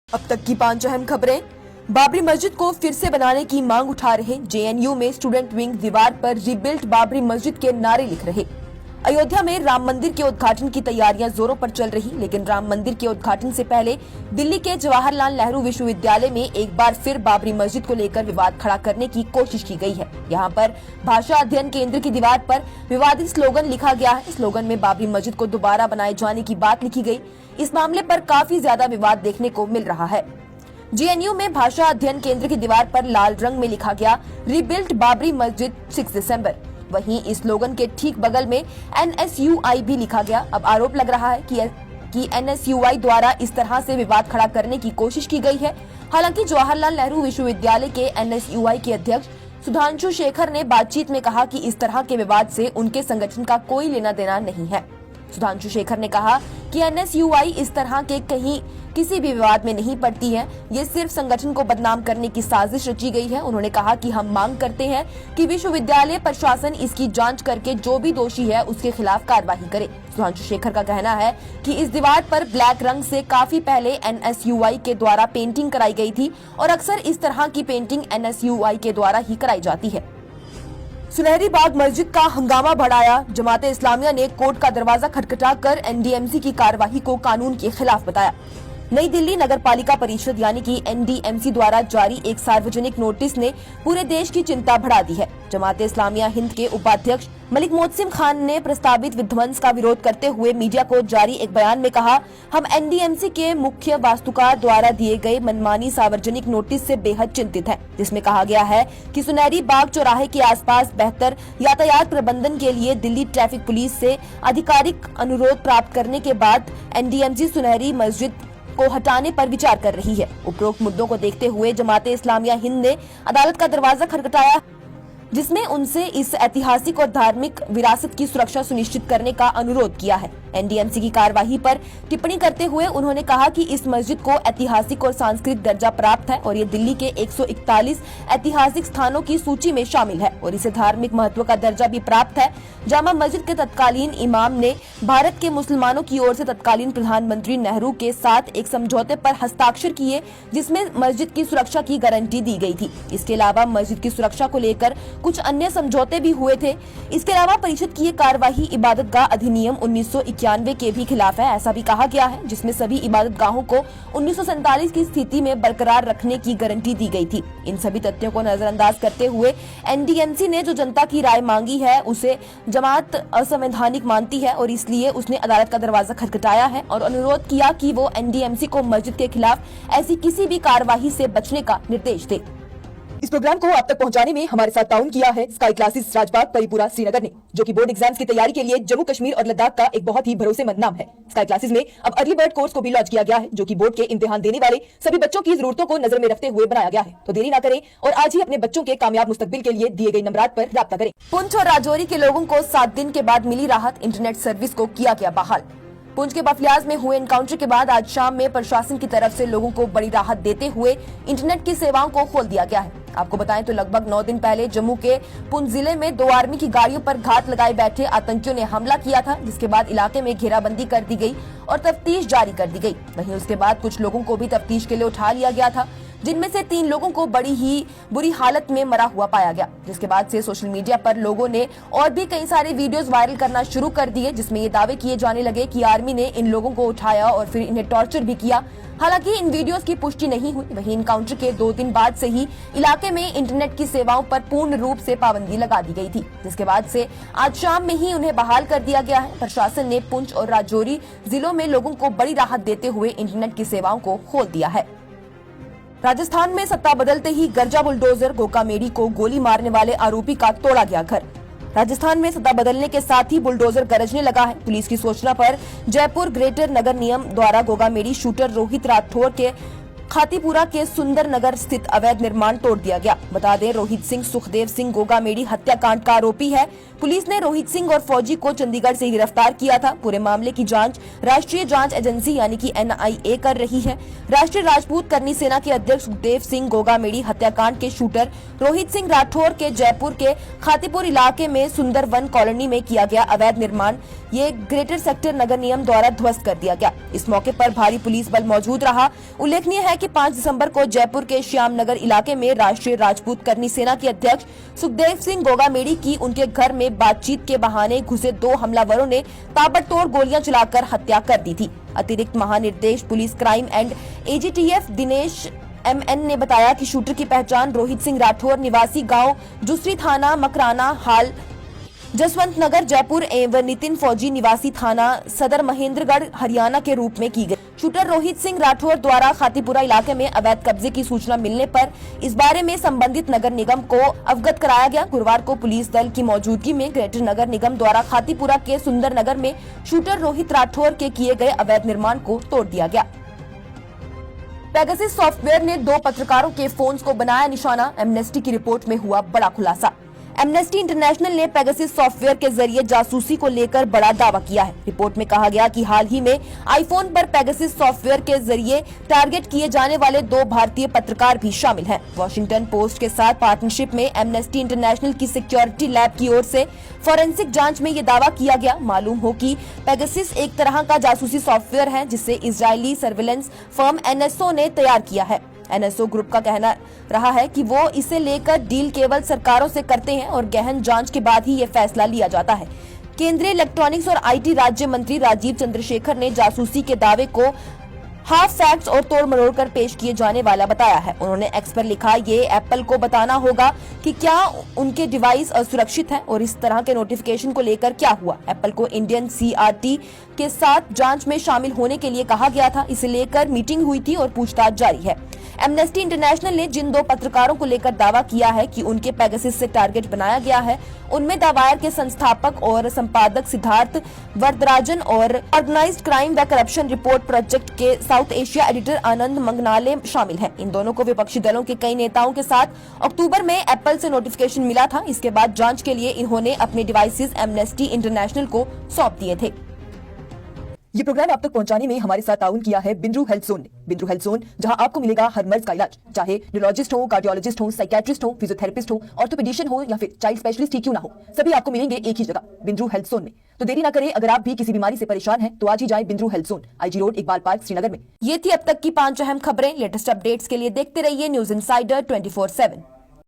अब तक की 5 अहम खबरें। बाबरी मस्जिद को फिर से बनाने की मांग उठा रहे जेएनयू में स्टूडेंट विंग दीवार पर रिबिल्ट बाबरी मस्जिद के नारे लिख रहे। अयोध्या में राम मंदिर के उद्घाटन की तैयारियां जोरों पर चल रही, लेकिन राम मंदिर के उद्घाटन से पहले दिल्ली के जवाहरलाल नेहरू विश्वविद्यालय में एक बार फिर बाबरी मस्जिद को लेकर विवाद खड़ा करने की कोशिश की गई है। यहाँ पर भाषा अध्ययन केंद्र की दीवार पर विवादित स्लोगन लिखा गया है। स्लोगन में बाबरी मस्जिद को दोबारा बनाए जाने की बात लिखी गई। इस मामले पर काफी ज्यादा विवाद देखने को मिल रहा है। जेएनयू में भाषा अध्ययन केंद्र की दीवार पर लाल रंग में लिखा गया रिबिल्ट बाबरी मस्जिद 6 दिसंबर। वहीं इस स्लोगन के ठीक बगल में एनएसयूआई भी लिखा गया। अब आरोप लग रहा है कि एनएसयूआई द्वारा इस तरह से विवाद खड़ा करने की कोशिश की गई है। हालांकि जवाहरलाल नेहरू विश्वविद्यालय के एनएसयूआई के अध्यक्ष सुधांशु शेखर ने बातचीत में कहा कि इस तरह के विवाद से उनके संगठन का कोई लेना देना नहीं है। सुधांशु शेखर ने कहा कि एनएसयूआई इस तरह के किसी भी विवाद में नहीं पड़ती है। ये सिर्फ संगठन को बदनाम करने की साजिश रची गई है। उन्होंने कहा कि हम मांग करते हैं कि विश्वविद्यालय प्रशासन इसकी जांच करके जो भी दोषी है उसके खिलाफ कार्रवाई करे। सुधांशु शेखर का कहना है कि इस दीवार पर ब्लैक रंग से काफी पहले एनएसयूआई के द्वारा पेंटिंग कराई गई थी और अक्सर इस तरह की पेंटिंग एनएसयूआई के द्वारा ही कराई जाती है। सुनहरी बाग मस्जिद का हंगामा बढ़ाया। जमाते इस्लामिया ने कोर्ट का दरवाजा खटखटाकर एनडीएमसी की कार्रवाई को कानून के खिलाफ बताया। नई दिल्ली नगर पालिका परिषद यानी कि एनडीएमसी द्वारा जारी एक सार्वजनिक नोटिस ने पूरे देश की चिंता बढ़ा दी है। जमाते इस्लामिया हिंद के उपाध्यक्ष मलिक मोहसिन खान ने प्रस्तावित विध्वंस का विरोध करते हुए मीडिया को जारी एक बयान में कहा, हम एनडीएमसी के मुख्य वास्तुकार द्वारा दिए गए मनमानी सार्वजनिक नोटिस से बेहद चिंतित हैं, जिसमें कहा गया है कि सुनहरी बाग चौराहे के आसपास बेहतर यातायात प्रबंधन के लिए दिल्ली ट्रैफिक पुलिस से आधिकारिक अनुरोध प्राप्त करने के बाद एनडीएमसी सुनहरी मस्जिद को हटाने पर विचार कर रही है। उपरोक्त मुद्दों को देखते हुए जमाते इस्लामिया हिंद ने अदालत का दरवाजा खटखटाया, जिसमें उनसे इस ऐतिहासिक और धार्मिक विरासत की सुरक्षा सुनिश्चित करने का अनुरोध किया है। एनडीएमसी की कार्यवाही पर टिप्पणी करते हुए उन्होंने कहा कि इस मस्जिद को ऐतिहासिक और सांस्कृतिक दर्जा प्राप्त है और ये दिल्ली के 141 ऐतिहासिक स्थानों की सूची में शामिल है और इसे धार्मिक महत्व का दर्जा भी प्राप्त है। जामा मस्जिद के तत्कालीन इमाम ने भारत के मुसलमानों की ओर से तत्कालीन प्रधानमंत्री नेहरू के साथ एक समझौते पर हस्ताक्षर किए, जिसमें मस्जिद की सुरक्षा की गारंटी दी गई थी। इसके अलावा मस्जिद की सुरक्षा को लेकर कुछ अन्य समझौते भी हुए थे। इसके अलावा परिषद की ये कार्यवाही इबादत गाह अधिनियम 1991 के भी खिलाफ है। ऐसा भी कहा गया है, जिसमें सभी इबादत गाहों को 1947 की स्थिति में बरकरार रखने की गारंटी दी गई थी। इन सभी तथ्यों को नजरअंदाज करते हुए एनडीएमसी ने जो जनता की राय मांगी है उसे जमात असंवैधानिक मानती है और इसलिए उसने अदालत का दरवाजा खटखटाया है और अनुरोध किया कि वो एनडीएमसी को मस्जिद के खिलाफ ऐसी किसी भी कार्यवाही से बचने का निर्देश दे। इस प्रोग्राम को आप तक पहुंचाने में हमारे साथ ताउन किया है स्काई क्लासेस राजबाग परिपूरा श्रीनगर ने, जो कि बोर्ड एग्जाम्स की तैयारी के लिए जम्मू कश्मीर और लद्दाख का एक बहुत ही भरोसेमंद नाम है। स्काई क्लासेस में अब अर्ली बर्ड कोर्स को भी लॉन्च किया गया है, जो कि बोर्ड के इम्तिहान देने वाले सभी बच्चों की जरूरतों को नजर में रखते हुए बनाया गया है। तो देरी न करें और आज ही अपने बच्चों के कामयाब मुस्तकबिल के लिए दिए गए नंबरात पर राब्ता करें। पुंछ और राजौरी के लोगों को 7 दिन के बाद मिली राहत। इंटरनेट सर्विस को किया गया बहाल। पुंछ के बफलियाज में हुए एनकाउंटर के बाद आज शाम में प्रशासन की तरफ से लोगों को बड़ी राहत देते हुए इंटरनेट की सेवाओं को खोल दिया गया है। आपको बताएं तो लगभग 9 दिन पहले जम्मू के पुंछ जिले में 2 आर्मी की गाड़ियों पर घात लगाए बैठे आतंकियों ने हमला किया था, जिसके बाद इलाके में घेराबंदी कर दी गई और तफ्तीश जारी कर दी गई। वहीं उसके बाद कुछ लोगों को भी तफ्तीश के लिए उठा लिया गया था, जिनमें से 3 लोगों को बड़ी ही बुरी हालत में मरा हुआ पाया गया। जिसके बाद से सोशल मीडिया पर लोगों ने और भी कई सारे वीडियोस वायरल करना शुरू कर दिए, जिसमें ये दावे किए जाने लगे कि आर्मी ने इन लोगों को उठाया और फिर इन्हें टॉर्चर भी किया। हालांकि इन वीडियोस की पुष्टि नहीं हुई। वहीं इनकाउंटर के 2 दिन बाद से ही इलाके में इंटरनेट की सेवाओं पर पूर्ण रूप से पाबंदी लगा दी गई थी, जिसके बाद से आज शाम में ही उन्हें बहाल कर दिया गया है। प्रशासन ने पुंछ और राजौरी जिलों में लोगों को बड़ी राहत देते हुए इंटरनेट की सेवाओं को खोल दिया है। राजस्थान में सत्ता बदलते ही गर्जा बुलडोजर गोकामेडी को गोली मारने वाले आरोपी का तोड़ा गया घर। राजस्थान में सत्ता बदलने के साथ ही बुलडोजर गरजने लगा है। पुलिस की सूचना पर जयपुर ग्रेटर नगर निगम द्वारा गोगामेडी शूटर रोहित राठौर के खातीपुरा के सुंदर नगर स्थित अवैध निर्माण तोड़ दिया गया। बता दें, रोहित सिंह सुखदेव सिंह गोगामेडी हत्याकांड का आरोपी है। पुलिस ने रोहित सिंह और फौजी को चंडीगढ़ से गिरफ्तार किया था। पूरे मामले की जांच राष्ट्रीय जांच एजेंसी यानी कि एनआईए कर रही है। राष्ट्रीय राजपूत करनी सेना के अध्यक्ष सुखदेव सिंह गोगामेडी हत्याकांड के शूटर रोहित सिंह राठौर के जयपुर के खातीपुर इलाके में सुंदर वन कॉलोनी में किया गया अवैध निर्माण ये ग्रेटर सेक्टर नगर निगम द्वारा ध्वस्त कर दिया गया। इस मौके पर भारी पुलिस बल मौजूद रहा। उल्लेखनीय है कि 5 दिसंबर को जयपुर के श्यामनगर इलाके में राष्ट्रीय राजपूत करनी सेना के अध्यक्ष सुखदेव सिंह गोगामेड़ी की उनके घर में बातचीत के बहाने घुसे 2 हमलावरों ने ताबड़तोड़ गोलियां चलाकर हत्या कर दी थी। अतिरिक्त महानिर्देश police crime and AGTF Dinesh MN ने बताया कि शूटर की पहचान रोहित सिंह राठौर निवासी गांव जुसरी थाना मकराना हाल जसवंत नगर जयपुर एवं नितिन फौजी निवासी थाना सदर महेंद्रगढ़ हरियाणा के रूप में की गई। शूटर रोहित सिंह राठौर द्वारा खातीपुरा इलाके में अवैध कब्जे की सूचना मिलने पर इस बारे में संबंधित नगर निगम को अवगत कराया गया। गुरुवार को पुलिस दल की मौजूदगी में ग्रेटर नगर निगम द्वारा खातीपुरा के सुंदर नगर में शूटर रोहित राठौर के किए गए अवैध निर्माण को तोड़ दिया गया। पेगासस सॉफ्टवेयर ने 2 पत्रकारों के फोन्स को बनाया निशाना। एमनेस्टी की रिपोर्ट में हुआ बड़ा खुलासा। एमनेस्टी इंटरनेशनल ने पेगासस सॉफ्टवेयर के जरिए जासूसी को लेकर बड़ा दावा किया है। रिपोर्ट में कहा गया कि हाल ही में आईफोन पर पेगासस सॉफ्टवेयर के जरिए टारगेट किए जाने वाले 2 भारतीय पत्रकार भी शामिल हैं। वॉशिंगटन पोस्ट के साथ पार्टनरशिप में एमनेस्टी इंटरनेशनल की सिक्योरिटी लैब की ओर से फॉरेंसिक जांच में ये दावा किया गया। मालूम हो कि पेगासस एक तरह का जासूसी सॉफ्टवेयर है जिसे इजरायली सर्विलेंस फर्म NSO ने तैयार किया है। NSO ग्रुप का कहना रहा है कि वो इसे लेकर डील केवल सरकारों से करते हैं और गहन जांच के बाद ही ये फैसला लिया जाता है। केंद्रीय इलेक्ट्रॉनिक्स और IT राज्य मंत्री राजीव चंद्रशेखर ने जासूसी के दावे को हाफ फैक्ट्स और तोड़ मरोड़ कर पेश किए जाने वाला बताया है। उन्होंने एक्स पर लिखा, ये एप्पल को बताना होगा कि क्या उनके डिवाइस असुरक्षित है और इस तरह के नोटिफिकेशन को लेकर क्या हुआ। एप्पल को इंडियन CRT के साथ जांच में शामिल होने के लिए कहा गया था। इसे लेकर मीटिंग हुई थी और पूछताछ जारी है। एमनेस्टी इंटरनेशनल ने जिन 2 पत्रकारों को लेकर दावा किया है कि उनके पेगासस से टारगेट बनाया गया है, उनमें दावायर के संस्थापक और संपादक सिद्धार्थ वरदराजन और ऑर्गेनाइज्ड क्राइम व करप्शन रिपोर्ट प्रोजेक्ट के साउथ एशिया एडिटर आनंद मंगनाले शामिल हैं। इन दोनों को विपक्षी दलों के कई नेताओं के साथ अक्टूबर में एप्पल से नोटिफिकेशन मिला था। इसके बाद जांच के लिए इन्होंने अपने डिवाइसेस एमनेस्टी इंटरनेशनल को सौंप दिए थे। ये प्रोग्राम आप तक पहुंचाने में हमारे साथ ताउन किया है बिंद्रू हेल्थ जोन ने। बिंद्रू हेल्थ जोन, जहां आपको मिलेगा हर मर्ज का इलाज, चाहे न्यूरोलॉजिस्ट हो, कार्डियोलॉजिस्ट हो, साइकियाट्रिस्ट हो, फिजियोथेरेपिस्ट हो, ऑर्थोपेडिशियन हो या फिर चाइल्ड स्पेशलिस्ट ही क्यों ना हो, सभी आपको मिलेंगे एक ही जगह, बिंद्रू हेल्थ जोन में। तो देरी ना करें, अगर आप भी किसी बीमारी से परेशान हैं तो आज ही जाएं Bindroo health zone, IG road, Iqbal park, Srinagar में। ये थी अब तक की 5 अहम खबरें। लेटेस्ट अपडेट्स के लिए देखते रहिए न्यूज इनसाइडर 24/7।